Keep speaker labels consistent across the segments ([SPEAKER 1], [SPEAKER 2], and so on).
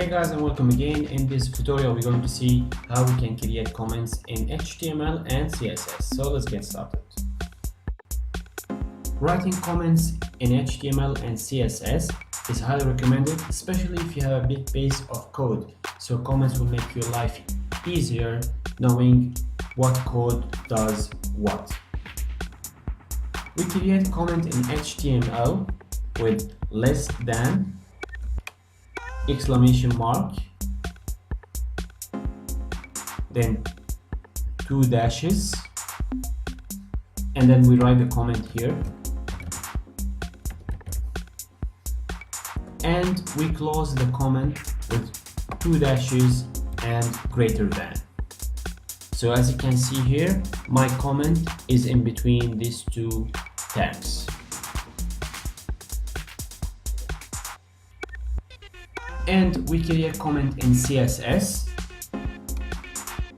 [SPEAKER 1] Hey guys, and welcome again. In this tutorial we're going to see how we can create comments in HTML and CSS. So let's get started. Writing comments in HTML and CSS is highly recommended, especially if you have a big base of code. So comments will make your life easier knowing what code does what. We create comment in HTML with less than, exclamation mark, then 2 dashes, and then we write the comment here, and we close the comment with 2 dashes and greater than. So as you can see here, my comment is in between these two tags. And we create comment in CSS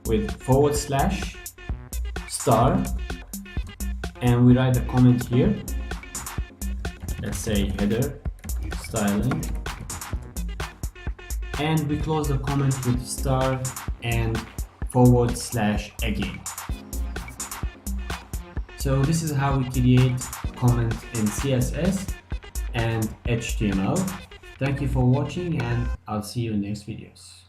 [SPEAKER 1] with /, star, and we write the comment here. Let's say header, styling, and we close the comment with star and / again. So this is how we create comment in CSS and HTML. Thank you for watching, and I'll see you in next videos.